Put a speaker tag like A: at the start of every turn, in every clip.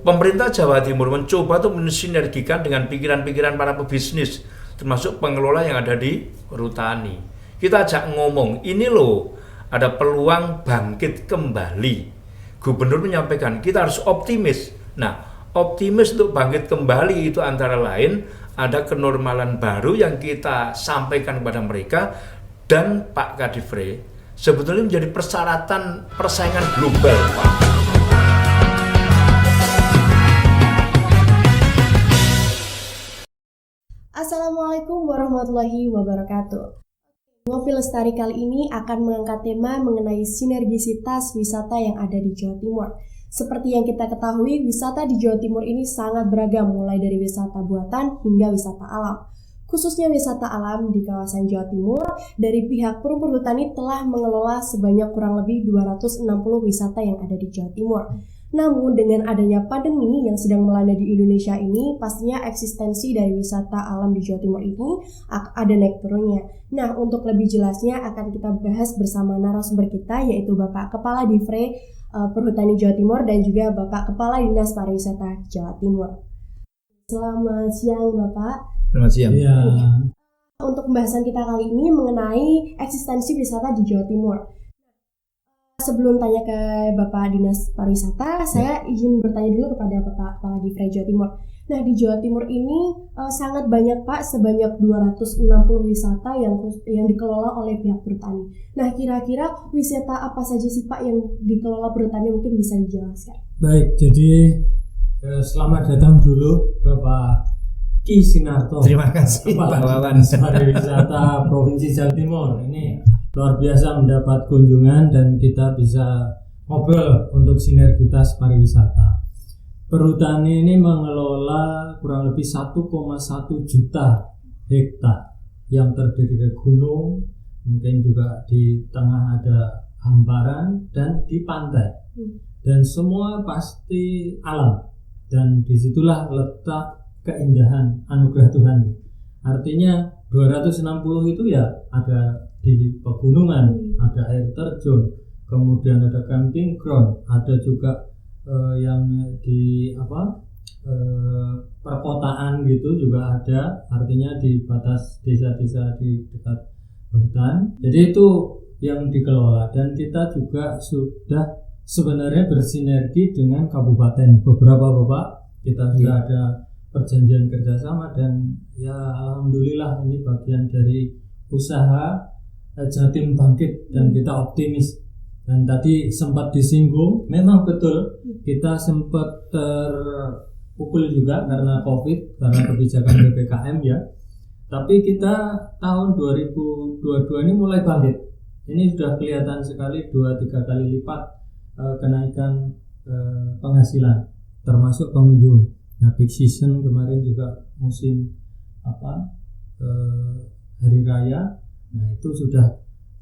A: pemerintah Jawa Timur mencoba untuk mensinergikan dengan pikiran-pikiran para pebisnis, termasuk pengelola yang ada di perhutani. Kita ajak ngomong, ini loh ada peluang bangkit kembali. Gubernur menyampaikan kita harus optimis. Nah, optimis untuk bangkit kembali itu antara lain ada kenormalan baru yang kita sampaikan kepada mereka, dan Pak Kadifre sebetulnya menjadi persyaratan persaingan global, Pak.
B: Assalamualaikum warahmatullahi wabarakatuh. Ngopi Lestari kali ini akan mengangkat tema mengenai sinergisitas wisata yang ada di Jawa Timur. Seperti yang kita ketahui, wisata di Jawa Timur ini sangat beragam, mulai dari wisata buatan hingga wisata alam. Khususnya wisata alam di kawasan Jawa Timur, dari pihak Perum Perhutani telah mengelola sebanyak kurang lebih 260 wisata yang ada di Jawa Timur. Namun dengan adanya pandemi yang sedang melanda di Indonesia ini, pastinya eksistensi dari wisata alam di Jawa Timur ini ada naik turunnya. Nah, untuk lebih jelasnya akan kita bahas bersama narasumber kita, yaitu Bapak Kepala Divre Perhutani Jawa Timur dan juga Bapak Kepala Dinas Pariwisata Jawa Timur. Selamat siang Bapak.
A: Selamat siang.
C: Ya.
B: Untuk pembahasan kita kali ini mengenai eksistensi wisata di Jawa Timur. Sebelum tanya ke Bapak Dinas Pariwisata, saya izin bertanya dulu kepada Bapak Kepala Divre Jawa Timur. Nah, di Jawa Timur ini sangat banyak Pak, sebanyak 260 wisata yang dikelola oleh pihak perhutani. Nah, kira-kira wisata apa saja sih Pak yang dikelola perhutani, mungkin bisa dijelaskan?
C: Baik, jadi selamat datang dulu Bapak Ki Sinarto.
A: Terima kasih Pak Wawan.
C: Pariwisata Provinsi Jawa Timur. Ini luar biasa mendapat kunjungan dan kita bisa ngobrol untuk sinergitas pariwisata. Perhutani ini mengelola kurang lebih 1,1 juta hektar yang terdiri dari gunung, mungkin juga di tengah ada hamparan dan di pantai. Dan semua pasti alam. Dan disitulah letak keindahan anugerah Tuhan. Artinya 260 itu ya ada di pegunungan, ada air terjun, kemudian ada camping ground, ada juga yang di perkotaan gitu juga ada, artinya di batas desa-desa di dekat hutan. Jadi itu yang dikelola, dan kita juga sudah sebenarnya bersinergi dengan kabupaten. Beberapa Bapak kita sudah ada perjanjian kerjasama, dan ya alhamdulillah ini bagian dari usaha Jatim bangkit dan kita optimis. Dan tadi sempat disinggung, memang betul kita sempat terpukul juga karena COVID, karena kebijakan PPKM ya. Tapi kita tahun 2022 ini mulai bangkit. Ini sudah kelihatan sekali 2-3 kali lipat kenaikan penghasilan, termasuk pengunjung. Nah, peak season kemarin juga musim hari raya. Nah, itu sudah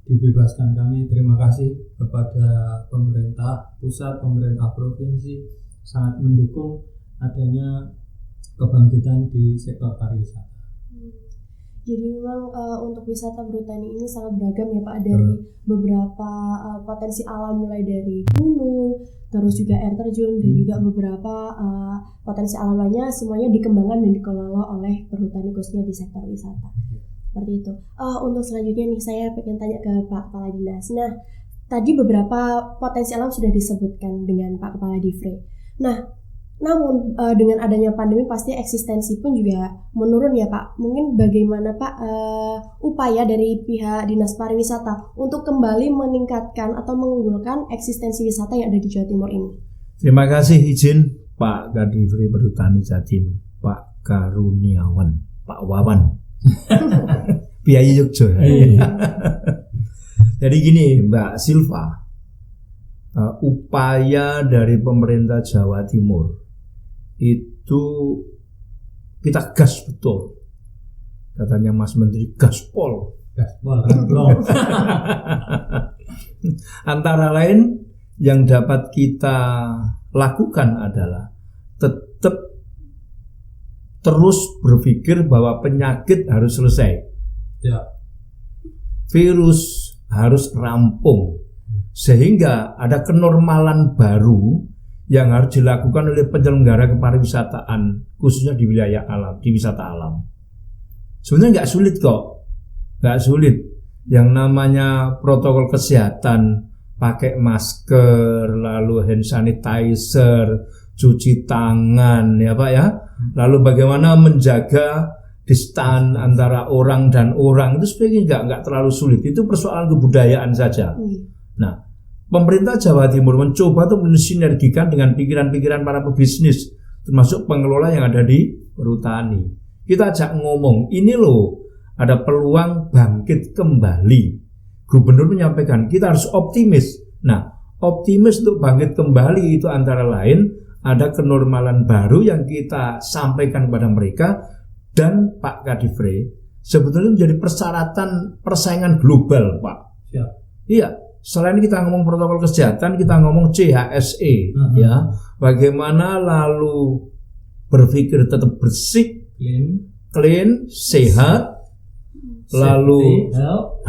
C: dibebaskan. Kami terima kasih kepada pemerintah pusat, pemerintah provinsi sangat mendukung adanya kebangkitan di sektor pariwisata.
B: Jadi memang untuk wisata perhutani ini sangat beragam ya Pak, dari beberapa potensi alam, mulai dari gunung, terus juga air terjun, dan juga beberapa potensi alam lainnya, semuanya dikembangkan dan dikelola oleh perhutani khususnya di sektor wisata. Seperti itu. Untuk selanjutnya nih, saya pengen tanya ke Pak Kepala Dinas. Nah, tadi beberapa potensi alam sudah disebutkan dengan Pak Kepala Divre. Nah, namun dengan adanya pandemi pasti eksistensi pun juga menurun ya Pak. Mungkin bagaimana Pak upaya dari pihak Dinas Pariwisata untuk kembali meningkatkan atau mengunggulkan eksistensi wisata yang ada di Jawa Timur ini? Terima
A: kasih izin Pak Kadifre Perhutani Jatim, Pak Karuniawan, Pak Wawan. Biaya Yogyo. Jadi gini Mbak Silva, upaya dari pemerintah Jawa Timur itu kita gas betul. Katanya Mas Menteri gaspol. Antara lain yang dapat kita lakukan adalah tetap terus berpikir bahwa penyakit harus selesai.
C: Ya.
A: Virus harus rampung, sehingga ada kenormalan baru yang harus dilakukan oleh penyelenggara kepariwisataan khususnya di wilayah alam, di wisata alam. Sebenarnya nggak sulit kok, nggak sulit. Yang namanya protokol kesehatan, pakai masker, lalu hand sanitizer, cuci tangan, ya Pak ya. Lalu bagaimana menjaga distan antara orang dan orang itu sebenarnya nggak terlalu sulit. Itu persoalan kebudayaan saja. Nah, pemerintah Jawa Timur mencoba untuk mensinergikan dengan pikiran-pikiran para pebisnis, termasuk pengelola yang ada di perhutani. Kita ajak ngomong, ini loh ada peluang bangkit kembali. Gubernur menyampaikan kita harus optimis. Nah, optimis untuk bangkit kembali itu antara lain ada kenormalan baru yang kita sampaikan kepada mereka. Dan Pak Kadifre sebetulnya menjadi persyaratan persaingan global, Pak.
C: Ya.
A: Iya, selain kita ngomong protokol kesehatan, kita ngomong CHSE, ya. Bagaimana lalu berpikir tetap bersih, clean, sehat, lalu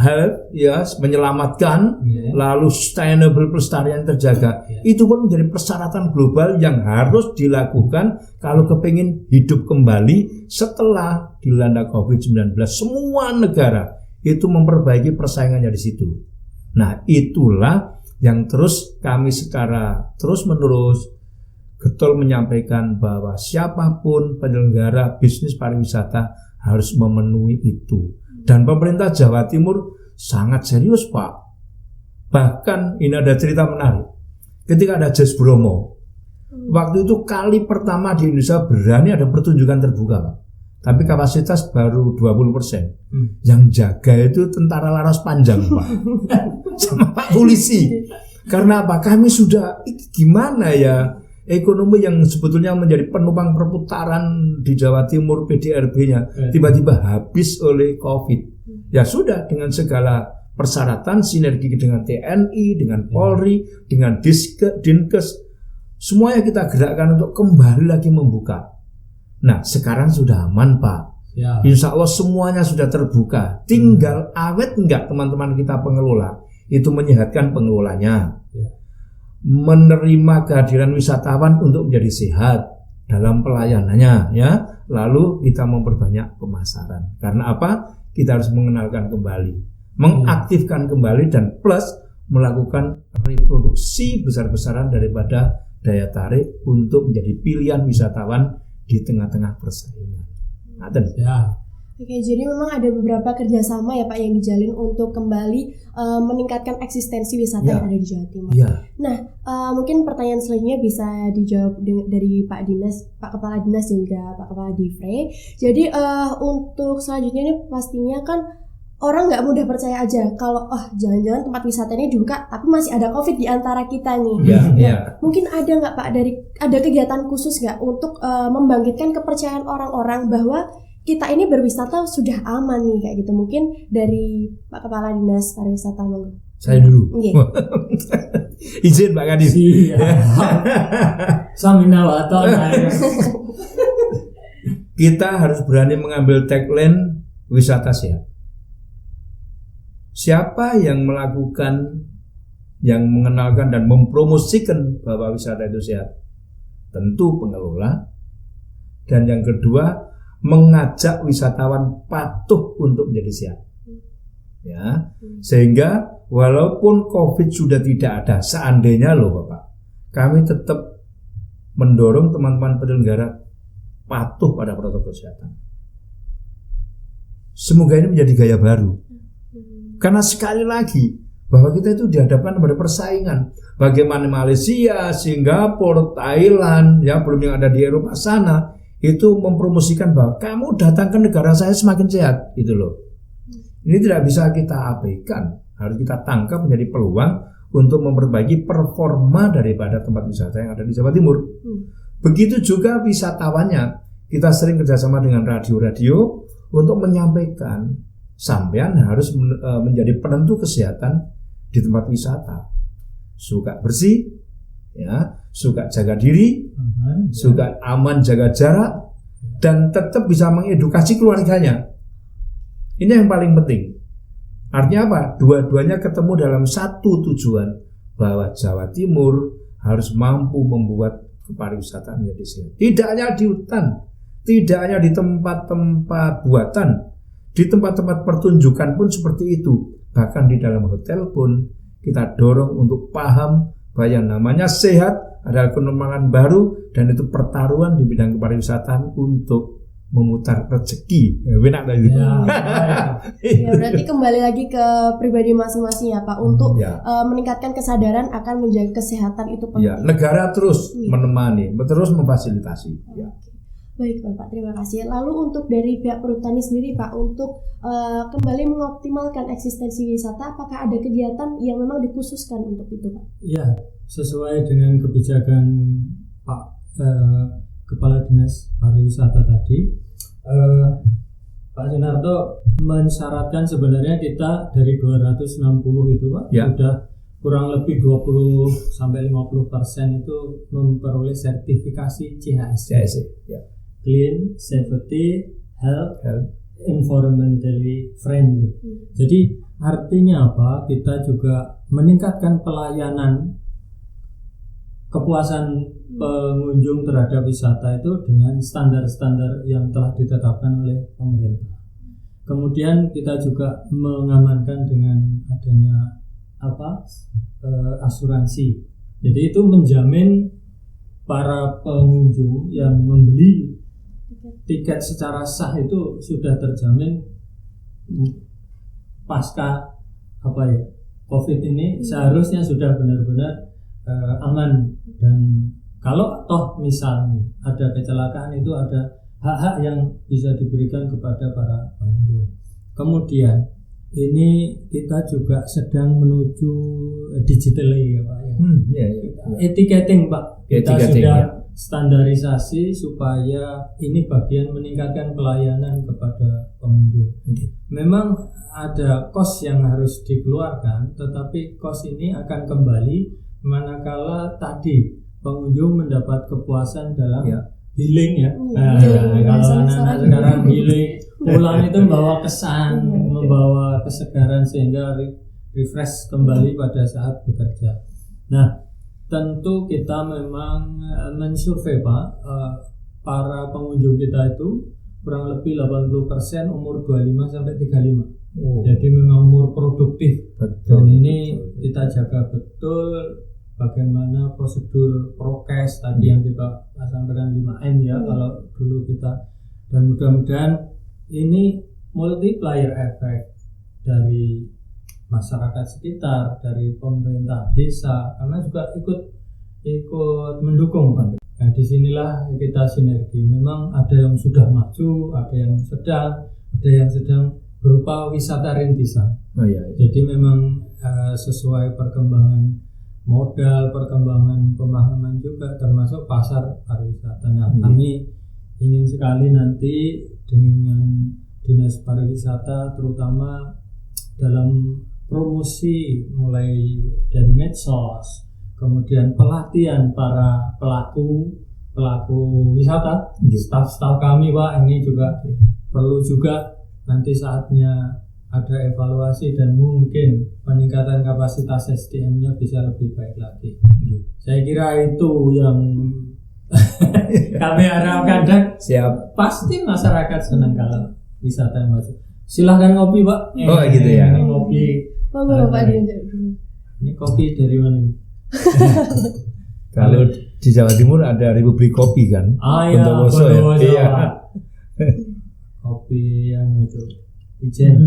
A: health, ya, menyelamatkan, lalu sustainable pelestarian terjaga. Itu pun menjadi persyaratan global yang harus dilakukan kalau kepingin hidup kembali setelah dilanda COVID-19. Semua negara itu memperbaiki persaingannya di situ. Nah, itulah yang terus kami secara terus-menerus getol menyampaikan bahwa siapapun penyelenggara bisnis pariwisata harus memenuhi itu. Dan pemerintah Jawa Timur sangat serius, Pak. Bahkan ini ada cerita menarik. Ketika ada Jazz Bromo, waktu itu kali pertama di Indonesia berani ada pertunjukan terbuka, Pak. Tapi kapasitas baru 20%. Yang jaga itu tentara laras panjang, Pak. Sama Pak polisi. Karena apa? Kami sudah gimana ya? Ekonomi yang sebetulnya menjadi penumpang perputaran di Jawa Timur PDRB-nya tiba-tiba habis oleh COVID. Ya sudah, dengan segala persyaratan sinergi dengan TNI, dengan Polri, dengan Dinkes, semuanya kita gerakkan untuk kembali lagi membuka. Nah, sekarang sudah aman, Pak. Ya. Insya Allah semuanya sudah terbuka. Tinggal awet enggak teman-teman kita pengelola itu menyehatkan pengelolanya. Ya. Menerima kehadiran wisatawan untuk menjadi sehat dalam pelayanannya, ya. Lalu kita memperbanyak pemasaran. Karena apa? Kita harus mengenalkan kembali, mengaktifkan kembali, dan plus melakukan reproduksi besar-besaran daripada daya tarik untuk menjadi pilihan wisatawan di tengah-tengah persaingan.
C: Ya.
B: Oke, jadi memang ada beberapa kerjasama ya Pak yang dijalin untuk kembali meningkatkan eksistensi wisata yang ada di Jawa Timur. Nah, mungkin pertanyaan selanjutnya bisa dijawab dari Pak Kepala Dinas dan juga Pak Kepala Divre. Jadi untuk selanjutnya ini pastinya kan orang nggak mudah percaya aja kalau jangan-jangan tempat wisata ini dibuka tapi masih ada COVID di antara kita nih. Mungkin ada nggak Pak ada kegiatan khusus nggak untuk membangkitkan kepercayaan orang-orang bahwa kita ini berwisata sudah aman nih kayak gitu. Mungkin dari Pak Kepala Dinas Pariwisata, monggo.
A: Saya dulu. Izin Pak Kadif.
C: Samina wa ta'ala.
A: Kita harus berani mengambil tagline wisata sehat. Siapa yang melakukan, yang mengenalkan dan mempromosikan bahwa wisata itu sehat? Tentu pengelola. Dan yang kedua, mengajak wisatawan patuh untuk menjadi sehat. Ya, sehingga walaupun COVID sudah tidak ada, seandainya loh Bapak, kami tetap mendorong teman-teman penyelenggara patuh pada protokol kesehatan. Semoga ini menjadi gaya baru. Karena sekali lagi bahwa kita itu dihadapkan pada persaingan. Bagaimana Malaysia, Singapura, Thailand, ya belum yang ada di Eropa sana, itu mempromosikan bahwa kamu datang ke negara saya semakin sehat, gitu loh. Ini tidak bisa kita abaikan, harus kita tangkap menjadi peluang untuk memperbaiki performa daripada tempat wisata yang ada di Jawa Timur. Begitu juga wisatawannya, kita sering kerjasama dengan radio-radio untuk menyampaikan sampean harus menjadi penentu kesehatan di tempat wisata. Suka bersih, ya, suka jaga diri, suka aman jaga jarak, dan tetap bisa mengedukasi keluarganya. Ini yang paling penting. Artinya apa? Dua-duanya ketemu dalam satu tujuan, bahwa Jawa Timur harus mampu membuat kepariwisataan menjadi sehat. Tidak hanya di hutan, tidak hanya di tempat-tempat buatan, di tempat-tempat pertunjukan pun seperti itu. Bahkan di dalam hotel pun kita dorong untuk paham bahwa yang namanya sehat adalah pengembangan baru, dan itu pertaruhan di bidang kepariwisataan untuk memutar rezeki. Benar tadi.
B: Ya, berarti kembali lagi ke pribadi masing-masing ya Pak, untuk meningkatkan kesadaran akan menjaga kesehatan itu penting.
A: Ya, negara terus menemani, terus memfasilitasi. Ya.
B: Baik Bapak, terima kasih. Lalu untuk dari pihak perhutani sendiri Pak, untuk kembali mengoptimalkan eksistensi wisata, apakah ada kegiatan yang memang dikhususkan untuk itu Pak?
C: Ya, sesuai dengan kebijakan Pak Kepala Dinas Pariwisata tadi, Pak Sunarto mensyaratkan sebenarnya kita dari 260 itu Pak, sudah kurang lebih 20-50% itu memperoleh sertifikasi CHSE. Ya. Clean, Safety, Health, Environmentally Friendly. Jadi artinya apa? Kita juga meningkatkan pelayanan, kepuasan pengunjung terhadap wisata itu dengan standar-standar yang telah ditetapkan oleh pemerintah. Kemudian kita juga mengamankan dengan adanya asuransi. Jadi itu menjamin para pengunjung yang membeli tiket secara sah itu sudah terjamin pasca COVID ini seharusnya sudah benar-benar aman. Dan kalau toh misalnya ada kecelakaan, itu ada hak-hak yang bisa diberikan kepada para pengunjung. Kemudian ini kita juga sedang menuju digital ya Pak ya. Etiketing Pak, kita sudah standarisasi supaya ini bagian meningkatkan pelayanan kepada pengunjung. Memang ada kos yang harus dikeluarkan, tetapi kos ini akan kembali manakala tadi pengunjung mendapat kepuasan dalam healing ya. Kalau anak-anak sekarang healing, pulang itu membawa kesan, membawa kesegaran sehingga refresh kembali pada saat bekerja. Nah, tentu kita memang mensurvei Pak, para pengunjung kita itu kurang lebih 80% umur 25 sampai 35. Jadi memang umur produktif. Dan ini kita jaga betul bagaimana prosedur prokes tadi yang kita sampaikan 5M ya kalau dulu kita, dan mudah-mudahan ini multiplier effect dari masyarakat sekitar, dari pemerintah desa, karena juga ikut mendukung Pak. Nah, disinilah kita sinergi. Memang ada yang sudah maju, ada yang sedang berupa wisata rintisan. Jadi memang sesuai perkembangan modal, perkembangan pemahaman juga, termasuk pasar pariwisata. Nah, kami ingin sekali nanti dengan Dinas Pariwisata, terutama dalam promosi mulai dari medsos, kemudian pelatihan para pelaku wisata, staf kami Pak, ini juga perlu juga nanti saatnya ada evaluasi dan mungkin peningkatan kapasitas SDM-nya bisa lebih baik lagi. Saya kira itu yang kami harapkan, dan pasti masyarakat senang kalau wisata yang maju. Silahkan ngopi Pak.
A: Gitu ya.
C: Ngopi.
B: Bapak
C: ini kopi dari mana?
A: Kalau di Jawa Timur ada Republik Kopi kan?
C: Bondowoso ya. Kopi yang itu Ijen.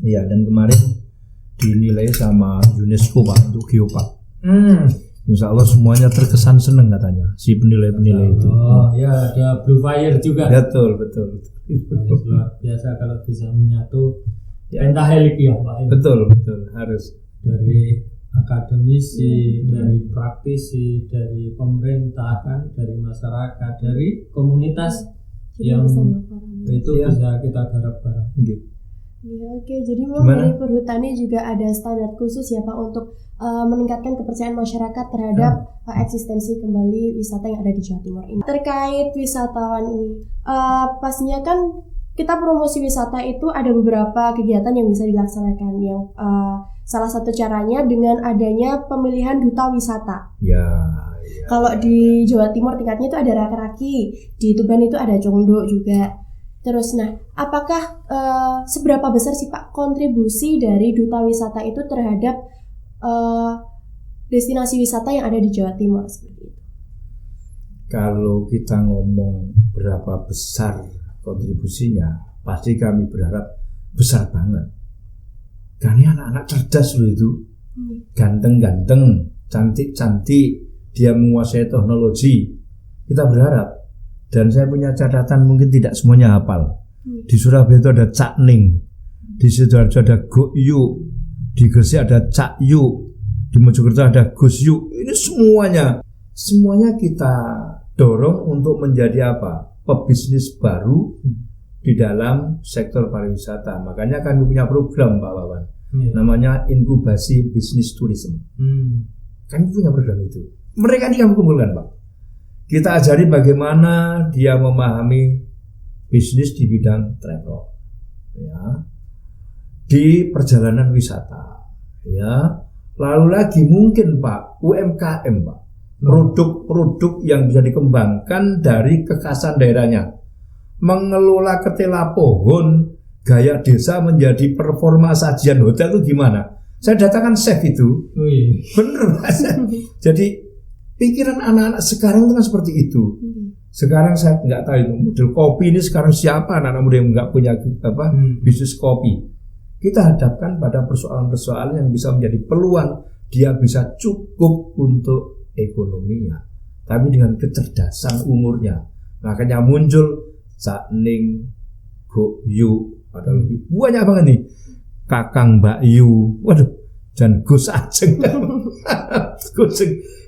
A: Iya, dan kemarin dinilai sama UNESCO Pak untuk geopark. Insya Allah semuanya terkesan senang katanya si penilai-penilai itu.
C: Ya, ada Blue Fire juga.
A: Betul.
C: Luar biasa kalau bisa menyatu pentahelik ya Pak.
A: Betul harus
C: dari akademisi, dari praktisi, dari pemerintah kan, dari masyarakat, dari komunitas yang itu bisa kita garap bareng.
B: Ya, oke. Jadi memang dari perhutani juga ada standar khusus ya Pak untuk meningkatkan kepercayaan masyarakat terhadap eksistensi kembali wisata yang ada di Jawa Timur ini. Terkait wisatawan ini, pastinya kan kita promosi wisata itu ada beberapa kegiatan yang bisa dilaksanakan, yang Salah satu caranya dengan adanya pemilihan duta wisata.
A: Ya.
B: Kalau di Jawa Timur tingkatnya itu ada Raki-Raki, di Tuban itu ada Congdo juga. Terus apakah seberapa besar sih Pak kontribusi dari duta wisata itu terhadap destinasi wisata yang ada di Jawa Timur seperti itu?
A: Kalau kita ngomong berapa besar kontribusinya, pasti kami berharap besar banget. Karena anak-anak cerdas loh itu, ganteng-ganteng, cantik-cantik, dia menguasai teknologi. Kita berharap, dan saya punya catatan mungkin tidak semuanya hafal. Di Surabaya itu ada Cak Ning, di Sidoarjo ada Gok Yu, di Gresik ada Cak Yu, di Mojokerto ada Gus Yu. Ini semuanya kita dorong untuk menjadi apa? Pebisnis baru di dalam sektor pariwisata. Makanya kami punya program Pak Wawan, namanya inkubasi bisnis tourism. Kami punya program itu. Mereka ini kami kumpulkan Pak. Kita ajari bagaimana dia memahami bisnis di bidang travel, ya, di perjalanan wisata, ya. Lalu lagi mungkin Pak UMKM Pak, produk-produk yang bisa dikembangkan dari kekhasan daerahnya, mengelola ketela pohon, gaya desa menjadi performa sajian hotel itu gimana? Saya datangkan chef itu, bener Mas. Jadi pikiran anak-anak sekarang itu kan seperti itu. Sekarang saya nggak tahu itu model kopi ini sekarang siapa anak-anak muda yang nggak punya bisnis kopi. Kita hadapkan pada persoalan-persoalan yang bisa menjadi peluang dia bisa cukup untuk ekonominya, tapi dengan kecerdasan umurnya. Makanya muncul Cak Ning, Gok Yu, ada lebih banyak banget nih, Kakang Mbak Yu, waduh, dan Gus Ajeng.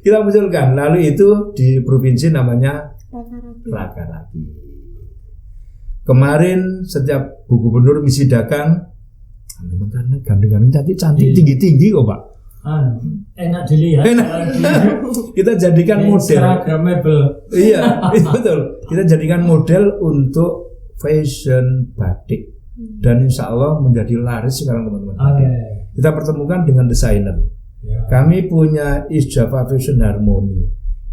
A: Kita munculkan. Lalu itu di provinsi namanya Raki-Raki. Kemarin setiap Bu Gubernur misi dagang, memang karena gandeng-gandeng cantik tinggi-tinggi kok Pak.
C: Enak dilihat.
A: Kita jadikan model.
C: Instagramable.
A: Iya, itu betul. Kita jadikan model untuk fashion batik. Dan insya Allah menjadi laris sekarang teman-teman. Kita pertemukan dengan desainer. Kami punya East Java Fashion Harmony.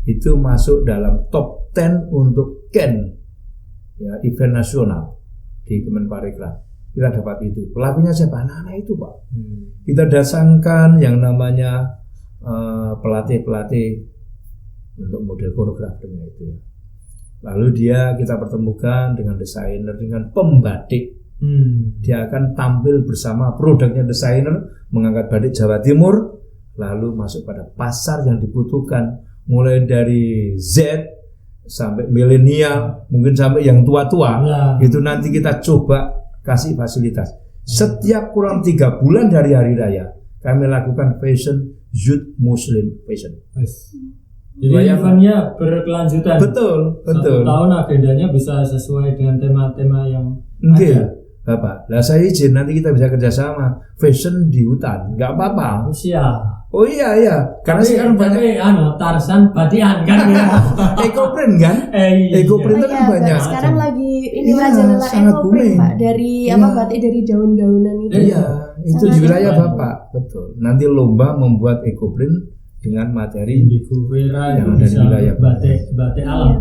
A: Itu masuk dalam top 10 untuk Ken, ya, event nasional di Kemenparekraf. Kita dapat itu. Pelakunya siapa? Anak-anak itu Pak. Kita datangkan yang namanya pelatih untuk model koreografernya itu ya. Lalu kita pertemukan dengan desainer, dengan pembatik. Dia akan tampil bersama produknya desainer, mengangkat batik Jawa Timur, lalu masuk pada pasar yang dibutuhkan, mulai dari Z sampai milenial, mungkin sampai yang tua-tua. Itu nanti kita coba kasih fasilitas. Setiap kurang 3 bulan dari hari raya, kami lakukan fashion youth Muslim fashion.
C: Jadi eventnya berkelanjutan.
A: Betul.
C: 1 tahun agendanya bisa sesuai dengan tema-tema yang
A: ada. Bapak, saya izin nanti kita bisa kerjasama fashion di hutan, nggak apa-apa. Oh iya, karena sekarang banyak
C: Tarsan Batian kan ya.
A: Ecoprint kan? Ecoprint itu kan banyak.
B: Sekarang lagi ini majalah Ecoprint Pak, dari batik dari daun-daunan itu.
A: Iya, itu di wilayah Bapak, betul. Nanti lomba membuat Ecoprint dengan materi yang ada di wilayah
C: batik alam.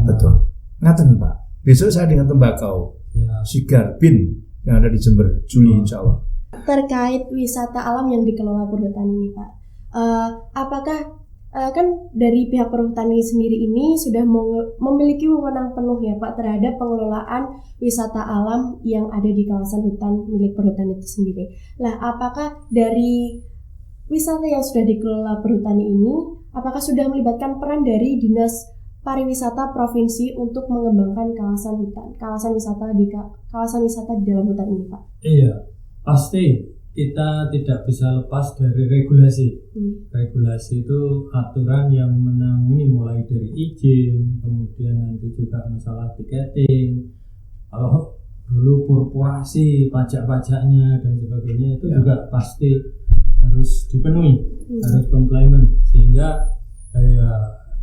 A: Betul. Ngaten Pak. Besok saya dengan tembakau. Sigar Bin yang ada di Jember, Juli insya Allah.
B: Terkait wisata alam yang dikelola perhutani ini Pak, apakah kan dari pihak perhutani sendiri ini sudah memiliki wewenang penuh ya Pak terhadap pengelolaan wisata alam yang ada di kawasan hutan milik perhutani itu sendiri. Lah, apakah dari wisata yang sudah dikelola perhutani ini, apakah sudah melibatkan peran dari Dinas Pariwisata Provinsi untuk mengembangkan kawasan wisata di dalam hutan ini Pak?
C: Iya, pasti kita tidak bisa lepas dari regulasi. Regulasi itu aturan yang menangani mulai dari izin, kemudian nanti juga masalah tiketing, kalau dulu korporasi, pajak-pajaknya dan sebagainya itu juga pasti harus dipenuhi, harus compliant, sehingga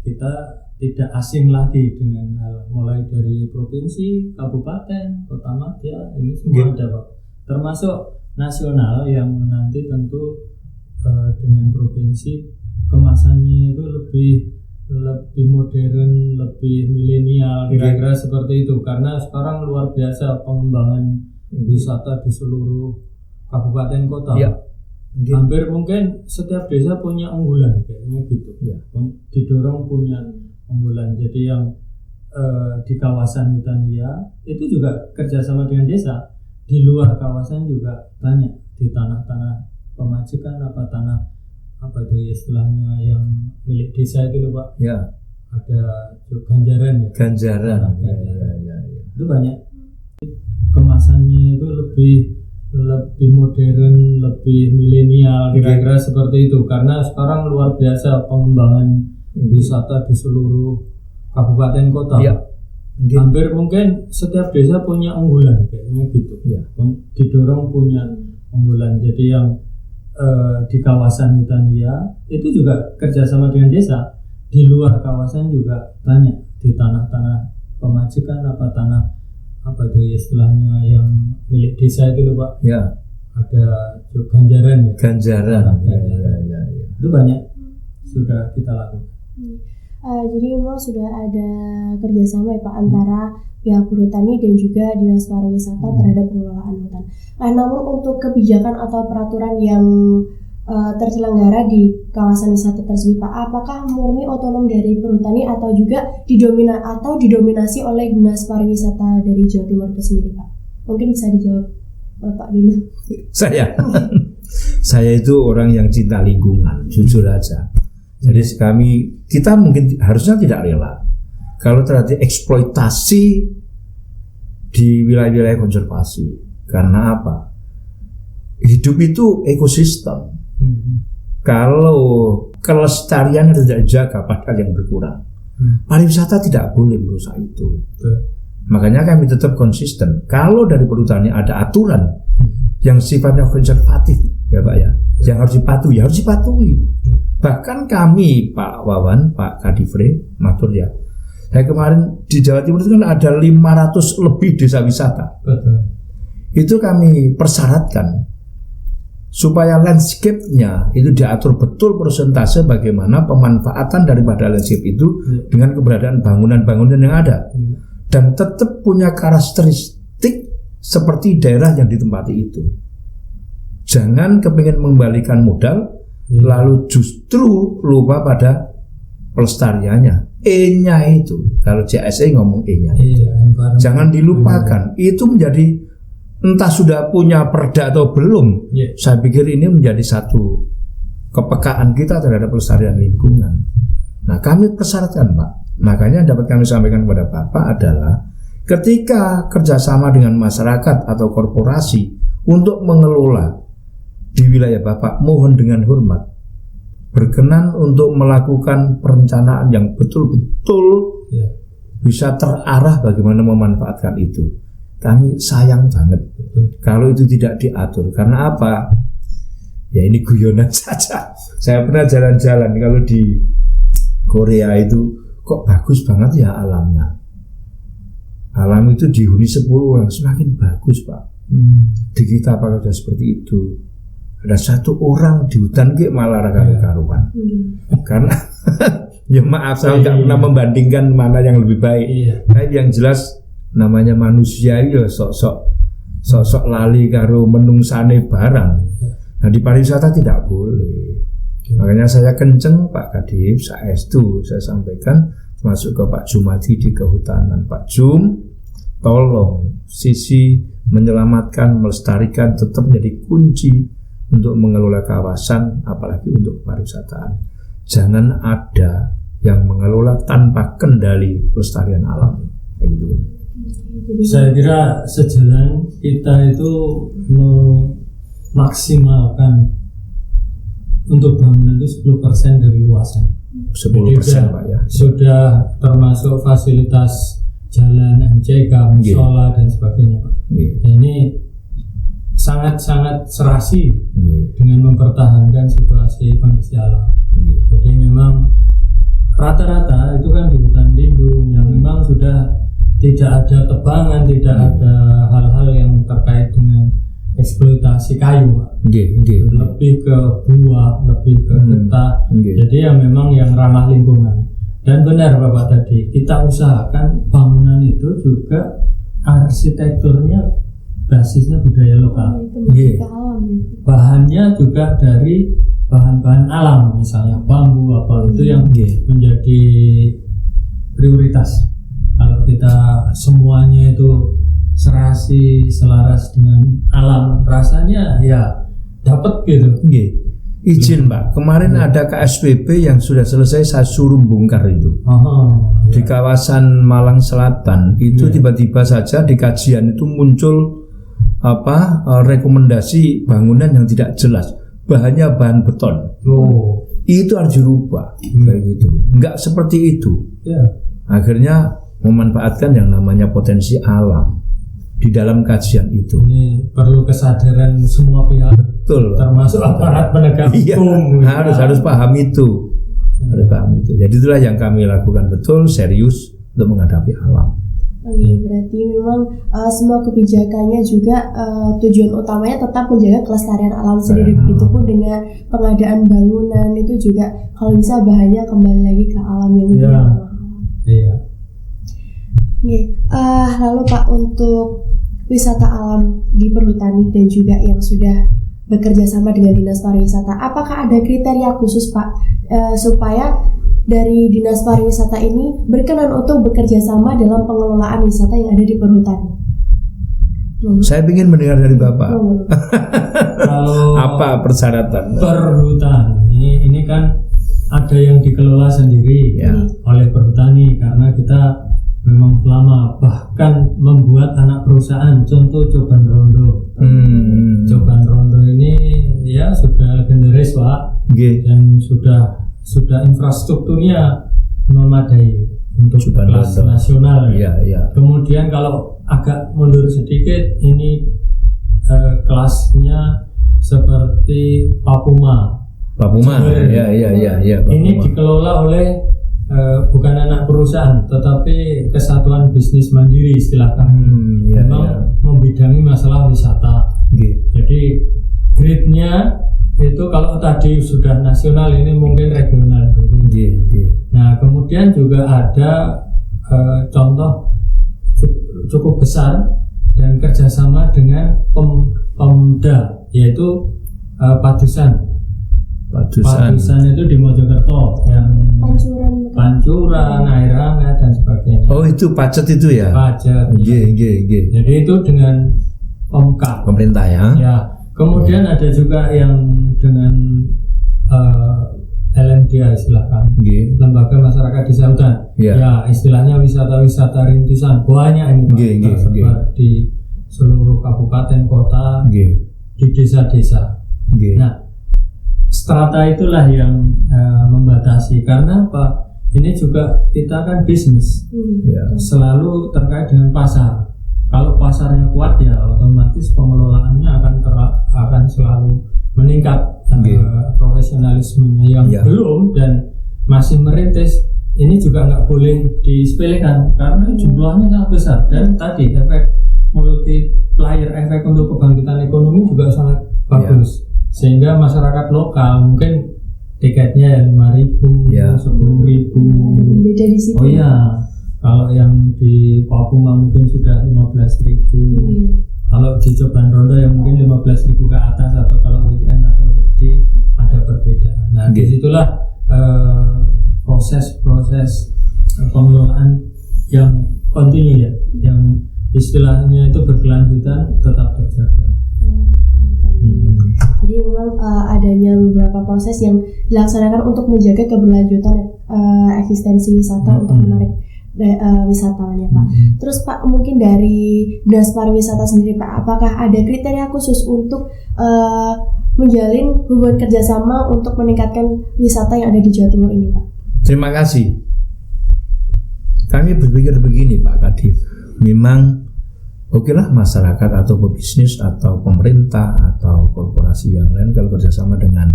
C: kita tidak asing lagi dengan hal mulai dari provinsi, kabupaten, kota madya, ini semua ada Pak. termasuk nasional yang nanti tentu dengan provinsi kemasannya itu lebih modern, lebih milenial, kira-kira seperti itu. Karena sekarang luar biasa pengembangan wisata di seluruh kabupaten kota.
A: Ya.
C: Hampir mungkin setiap desa punya unggulan kayaknya gitu.
A: Ya.
C: Didorong punya unggulan. Jadi yang di kawasan hutan itu juga kerjasama dengan desa. Di luar kawasan juga banyak, di tanah-tanah pemajikan tanah apa itu istilahnya yang milik desa itu loh Pak.
A: Ya.
C: Ada ganjaran ya.
A: Ganjaran.
C: Ya. Itu banyak. Kemasannya itu lebih modern, lebih milenial, kira-kira seperti itu. Karena sekarang luar biasa pengembangan wisata di seluruh kabupaten kota.
A: Ya.
C: Hampir mungkin setiap desa punya unggulan kayaknya gitu.
A: Ya.
C: Didorong punya unggulan. Jadi yang di kawasan hutan itu juga kerjasama dengan desa. Di luar kawasan juga banyak, di tanah-tanah pemajikan tanah apa itu istilahnya yang milik desa itu loh Pak.
A: Ya.
C: Ada ganjaran ya.
A: Ganjaran.
C: Ya. Itu banyak sudah kita lakukan.
B: Jadi memang sudah ada kerjasama ya Pak antara pihak perhutani dan juga dinas pariwisata terhadap pengelolaan hutan. Namun untuk kebijakan atau peraturan yang terselenggara di kawasan wisata tersebut Pak, apakah murni otonom dari perhutani atau juga didominasi oleh dinas pariwisata dari Jawa Timur itu sendiri Pak? Mungkin bisa dijawab Bapak dulu.
A: Saya itu orang yang cinta lingkungan, jujur aja. Jadi kita mungkin harusnya tidak rela kalau terjadi eksploitasi di wilayah-wilayah konservasi. Karena apa? Hidup itu ekosistem. Kalau kelestarian tidak dijaga, padahal yang berkurang. Pariwisata tidak boleh merusak itu. Makanya kami tetap konsisten. Kalau dari perhutani ada aturan yang sifatnya konservatif, ya Pak ya, yang harus dipatuhi, Bahkan kami, Pak Wawan, Pak Kadifre, matur ya. Saya kemarin di Jawa Timur itu kan ada 500 lebih desa wisata. Itu kami persyaratkan supaya landscape-nya itu diatur betul persentase bagaimana pemanfaatan daripada landscape itu dengan keberadaan bangunan-bangunan yang ada. Dan tetap punya karakteristik seperti daerah yang ditempati itu. Jangan kepingin mengembalikan modal lalu justru lupa pada pelestariannya. E-nya itu, kalau JSE ngomong E-nya jangan dilupakan. Itu menjadi, entah sudah punya perda atau belum, saya pikir ini menjadi satu kepekaan kita terhadap pelestarian lingkungan. Nah, kami persyaratkan Pak. Makanya dapat kami sampaikan kepada Bapak adalah ketika kerjasama dengan masyarakat atau korporasi untuk mengelola di wilayah Bapak, mohon dengan hormat berkenan untuk melakukan perencanaan yang betul-betul bisa terarah bagaimana memanfaatkan itu. Kami sayang banget kalau itu tidak diatur. Karena apa? Ya ini guyonan saja. Saya pernah jalan-jalan kalau di Korea itu kok bagus banget ya alamnya. Alam itu dihuni 10 orang semakin bagus Pak. Di kita apakah sudah seperti itu? Ada satu orang di hutan malah karuan. Karena ya maaf saya nggak pernah membandingkan mana yang lebih baik. Tapi yang jelas namanya manusia ya sok lali karo menungsane barang. Nah di pariwisata tidak boleh. Makanya saya kenceng Pak Kadif, saestu saya sampaikan termasuk ke Pak Jumadi di kehutanan. Pak Jum, tolong sisi menyelamatkan, melestarikan tetap menjadi kunci untuk mengelola kawasan, apalagi untuk pariwisataan. Jangan ada yang mengelola tanpa kendali pelestarian alam. Kayak gitu.
C: Saya kira sejalan kita itu memaksimalkan untuk bangunan itu 10% dari luasan.
A: 10% Pak ya.
C: Sudah termasuk fasilitas jalan, MCK, musola dan sebagainya Pak. Nah, ini sangat-sangat serasi dengan mempertahankan situasi kondisi alam. Jadi memang rata-rata itu kan di hutan lindung yang memang sudah tidak ada tebangan, tidak ada hal-hal yang terkait dengan eksploitasi kayu, Pak. Lebih ke buah, lebih ke getah. Jadi ya memang yang ramah lingkungan. Dan benar Bapak tadi, kita usahakan bangunan itu juga arsitekturnya basisnya budaya lokal. Bahannya juga dari bahan-bahan alam, misalnya bambu apa itu yang menjadi prioritas. Kalau kita semuanya itu serasi, selaras dengan alam, rasanya ya dapat gitu.
A: Izin Pak, kemarin ada KSPB yang sudah selesai saya suruh bongkar itu di kawasan Malang Selatan itu tiba-tiba saja di kajian itu muncul rekomendasi bangunan yang tidak jelas, bahannya bahan beton. Itu harus dirubah kayak gitu, nggak seperti itu. Akhirnya memanfaatkan yang namanya potensi alam di dalam kajian itu.
C: Ini perlu kesadaran semua pihak,
A: betul,
C: termasuk aparat penegak hukum.
A: Harus paham itu. Harus paham itu. Jadi itulah yang kami lakukan, betul serius untuk menghadapi alam.
B: Berarti memang semua kebijakannya juga tujuan utamanya tetap menjaga kelestarian alam sendiri. Begitupun dengan pengadaan bangunan itu juga kalau bisa bahannya kembali lagi ke alam yang lalu Pak, untuk wisata alam di perhutani dan juga yang sudah bekerja sama dengan Dinas Pariwisata, apakah ada kriteria khusus Pak supaya dari Dinas Pariwisata ini berkenan untuk bekerja sama dalam pengelolaan wisata yang ada di perhutani?
A: Saya ingin mendengar dari Bapak.
C: Kalau
A: apa persyaratan
C: perhutani ini kan ada yang dikelola sendiri oleh perhutani, karena kita memang lama bahkan membuat anak perusahaan, contoh Coban Rondo. Coban Rondo ini ya sudah legendaris Pak, dan sudah infrastrukturnya memadai untuk kelas nasional. Kemudian kalau agak mundur sedikit, ini kelasnya seperti Papuma. Ini dikelola oleh bukan anak perusahaan, tetapi kesatuan bisnis mandiri istilah kami. Memang membidangi masalah wisata. Jadi grade-nya itu kalau tadi sudah nasional, ini mungkin regional dulu. Nah kemudian juga ada contoh cukup besar dan kerjasama dengan Pemda, yaitu Padusan itu di Mojokerto, yang Pancuran, Air Hangat dan sebagainya.
A: Oh itu Pacet itu ya?
C: Pacet. Jadi itu dengan Pemkab,
A: pemerintah ya.
C: Kemudian ada juga yang dengan LMDA istilah kami, Lembaga Masyarakat Desa Hutan. Ya istilahnya wisata-wisata rintisan. Banyak ini Pak, tersebar di seluruh kabupaten kota, di desa-desa. Nah strata itulah yang membatasi, karena apa? Ini juga kita kan bisnis, selalu terkait dengan pasar. Kalau pasarnya kuat ya otomatis pengelolaannya akan selalu meningkat. Profesionalismenya yang belum dan masih merintis ini juga nggak boleh disepelekan, karena jumlahnya sangat besar, dan tadi efek multiplier efek untuk kebangkitan ekonomi juga sangat bagus. Sehingga masyarakat lokal mungkin tiketnya 5.000, 10.000.
B: Beda di situ.
C: Kalau yang di Papua mungkin sudah 15.000. Kalau di Coban Rondo yang mungkin 15.000 ke atas, atau kalau weekend atau weekday ada perbedaan. Nah disitulah proses pengelolaan yang kontinu yang istilahnya itu berkelanjutan tetap terjaga.
B: Jadi memang adanya beberapa proses yang dilaksanakan untuk menjaga keberlanjutan eksistensi wisata untuk menarik wisatawan ya Pak. Terus Pak, mungkin dari Dinas Pariwisata sendiri Pak, apakah ada kriteria khusus untuk menjalin hubungan kerjasama untuk meningkatkan wisata yang ada di Jawa Timur ini Pak?
A: Terima kasih. Kami berpikir begini Pak Kadif, memang okelah masyarakat atau pebisnis atau pemerintah atau korporasi yang lain kalau kerjasama dengan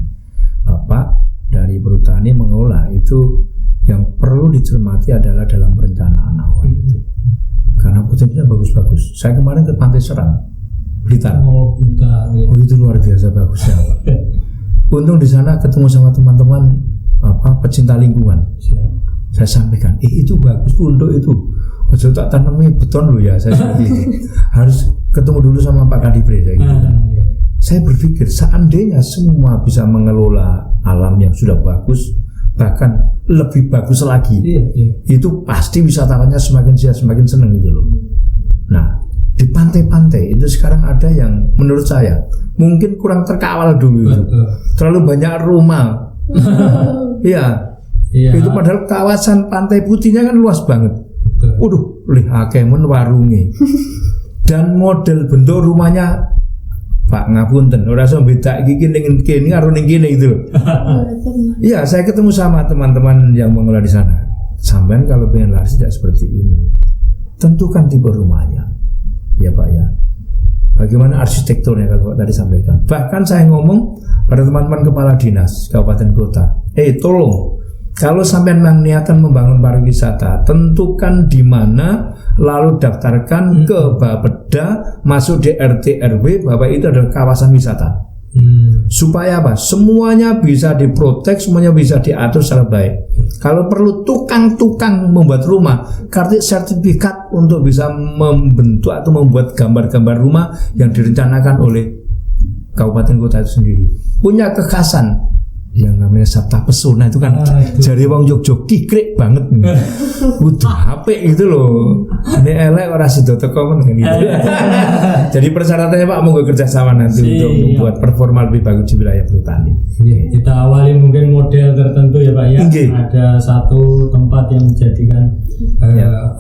A: Bapak dari perhutani mengelola, itu yang perlu dicermati adalah dalam perencanaan awal itu, karena potensinya bagus-bagus. Saya kemarin ke Pantai Serang Blitar.
C: Oh, Blitar.
A: Oh, itu luar biasa bagusnya, Pak. Untung di sana ketemu sama teman-teman pecinta lingkungan.
C: Siap.
A: Saya sampaikan, itu bagus untuk itu. Ojo tak tanami beton lo ya, saya seperti harus ketemu dulu sama Pak Kadibre saya gitu kan. Saya berpikir seandainya semua bisa mengelola alam yang sudah bagus, bahkan lebih bagus lagi, itu pasti wisatawannya semakin senang gitu loh. Nah, di pantai-pantai itu sekarang ada yang menurut saya mungkin kurang terkawal dulu itu. Terlalu banyak rumah. Iya. Itu padahal kawasan Pantai Putihnya kan luas banget. Waduh, akemen warunge. Dan model bentuk rumahnya Pak ngapunten, ora iso beda iki ning kene karo ning kene gitu loh. Iya, saya ketemu sama teman-teman yang mengelola di sana. Sampean kalau pengen lari tidak seperti ini, tentukan tipe rumahnya. Ya Pak ya. Bagaimana arsitekturnya kalau Pak tadi sampaikan. Bahkan saya ngomong pada teman-teman kepala dinas kabupaten kota, tolong kalau sampean niatan membangun pariwisata, tentukan di mana, lalu daftarkan ke Bapeda, masuk di RT RW bahwa itu adalah kawasan wisata. Supaya apa? Semuanya bisa diprotek, semuanya bisa diatur secara baik. Kalau perlu tukang-tukang membuat rumah, kartu sertifikat untuk bisa membentuk atau membuat gambar-gambar rumah yang direncanakan oleh kabupaten kota itu sendiri. Punya kekhasan yang namanya Sabta Pesona itu kan jari wong Jogja kikrek banget. Udah apik gitu loh. Nek elek ora sida teko men gitu. Jadi persyaratannya Pak monggo kerjasama nanti untuk membuat performa lebih bagus di wilayah perhutani.
C: Kita awali mungkin model tertentu ya Pak ya. Ada satu tempat yang menjadikan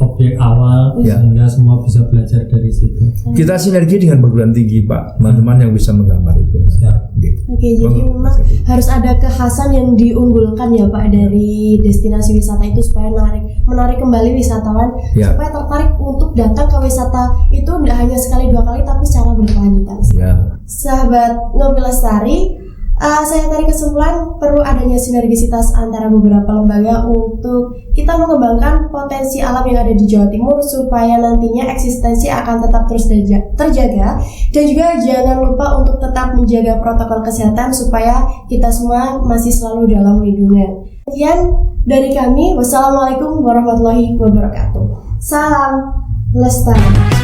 C: objek awal sehingga semua bisa belajar dari situ.
A: Kita sinergi dengan perguruan tinggi Pak, teman-teman yang bisa menggambar itu.
B: Oke, jadi memang harus ada kekhasan yang diunggulkan ya Pak dari destinasi wisata itu supaya menarik kembali wisatawan supaya tertarik untuk datang ke wisata itu tidak hanya sekali dua kali tapi secara berkelanjutan. Sahabat Ngopi Lestari, saya tarik kesimpulan perlu adanya sinergisitas antara beberapa lembaga untuk kita mengembangkan potensi alam yang ada di Jawa Timur supaya nantinya eksistensi akan tetap terus terjaga, dan juga jangan lupa untuk tetap menjaga protokol kesehatan supaya kita semua masih selalu dalam lindungan. Sekian dari kami, wassalamualaikum warahmatullahi wabarakatuh. Salam Lestari.